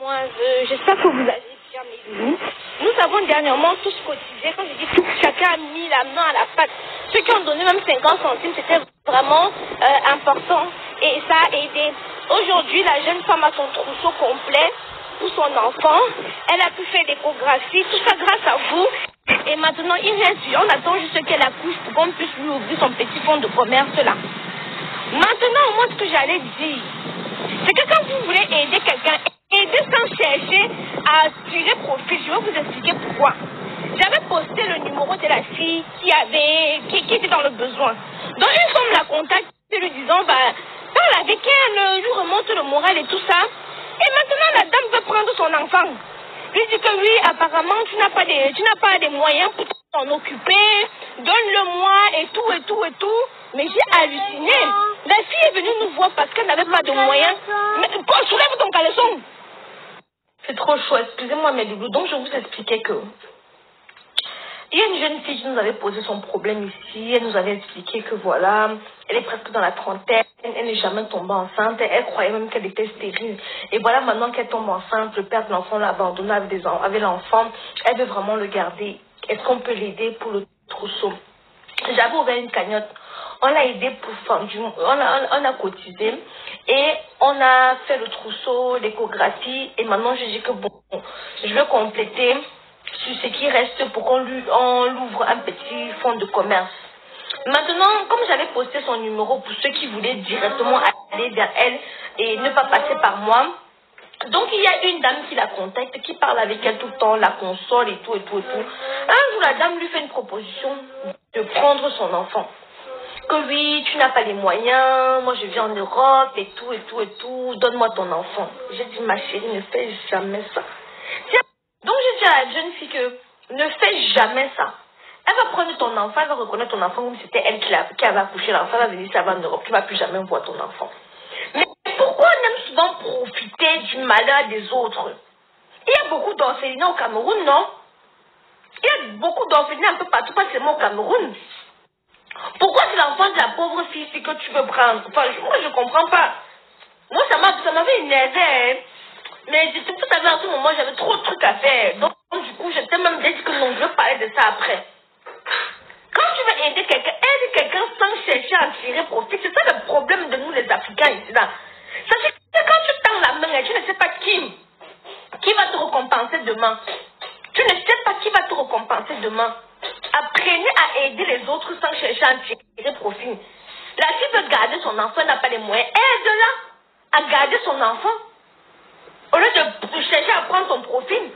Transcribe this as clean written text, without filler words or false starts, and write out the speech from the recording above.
Moi, j'espère que vous allez bien, mes amis. Nous avons dernièrement tous cotisé. Quand je dis tous, chacun a mis la main à la pâte. Ceux qui ont donné même 50 centimes, c'était vraiment important et ça a aidé. Aujourd'hui, la jeune femme a son trousseau complet pour son enfant. Elle a pu faire l'échographie, tout ça grâce à vous. Et maintenant, il reste, on attend juste qu'elle accouche pour qu'on puisse lui ouvrir son petit fonds de commerce là. Maintenant, moi, ce que j'allais dire, c'est que quand vous voulez aider quelqu'un, aider sans chercher à tirer profit, je vais vous expliquer pourquoi. J'avais posté le numéro de la fille qui était dans le besoin. Donc, une femme la contacte, lui disant, parle avec elle, lui remonte le moral et tout ça. Et maintenant, la dame veut prendre son enfant. Lui dit que oui, apparemment, tu n'as pas des moyens pour t'en occuper, donne-le-moi et tout, et tout, et tout. Mais j'ai halluciné. La fille est venue nous voir parce qu'elle n'avait pas de moyens. Mais soulève ton caleçon. C'est trop chaud, excusez-moi mes loulous. Donc je vous expliquais que il y a une jeune fille qui nous avait posé son problème ici. Elle nous avait expliqué que voilà, elle est presque dans la trentaine, elle n'est jamais tombée enceinte. Elle croyait même qu'elle était stérile. Et voilà, maintenant qu'elle tombe enceinte, le père de l'enfant l'a abandonnée avec l'enfant. Elle veut vraiment le garder. Est-ce qu'on peut l'aider pour le trousseau? J'avais ouvert une cagnotte. On l'a aidé pour faire on a cotisé et on a fait le trousseau, l'échographie. Et maintenant, je dis que bon, je vais compléter sur ce qui reste pour qu'on l'ouvre un petit fonds de commerce. Maintenant, comme j'avais posté son numéro pour ceux qui voulaient directement aller vers elle et ne pas passer par moi, donc il y a une dame qui la contacte, qui parle avec elle tout le temps, la console et tout et tout et tout. Un jour, la dame lui fait une proposition de prendre son enfant. Que oui, tu n'as pas les moyens, moi je viens en Europe et tout et tout et tout, donne-moi ton enfant. J'ai dit, ma chérie, ne fais jamais ça. Tiens, donc j'ai dit à la jeune fille que ne fais jamais ça. Elle va prendre ton enfant, elle va reconnaître ton enfant comme si c'était elle qui avait accouché l'enfant, elle va venir ça va en Europe, tu ne vas plus jamais voir ton enfant. Mais pourquoi on aime souvent profiter du malheur des autres? Il y a beaucoup d'orphelinats au Cameroun, non? Il y a beaucoup d'orphelinats un peu partout, pas seulement au Cameroun. Pourquoi c'est l'enfant de la pauvre fille que tu veux prendre? Enfin, moi, je ne comprends pas. Moi, ça m'avait énervé. Hein. Mais vous savez, à ce moment, j'avais trop de trucs à faire. Donc, du coup, j'étais même dit que non, je veux parler de ça après. Quand tu veux aider quelqu'un, aide quelqu'un sans chercher à en tirer profit. C'est ça le problème de nous, les Africains, ici, là. C'est que quand tu tends la main, tu ne sais pas qui va te récompenser demain. Tu ne sais pas qui va te récompenser demain. Apprenez à aider les autres sans chercher à en tirer profit. La fille veut garder son enfant, elle n'a pas les moyens. Aide-la à garder son enfant. Au lieu de chercher à prendre son profit.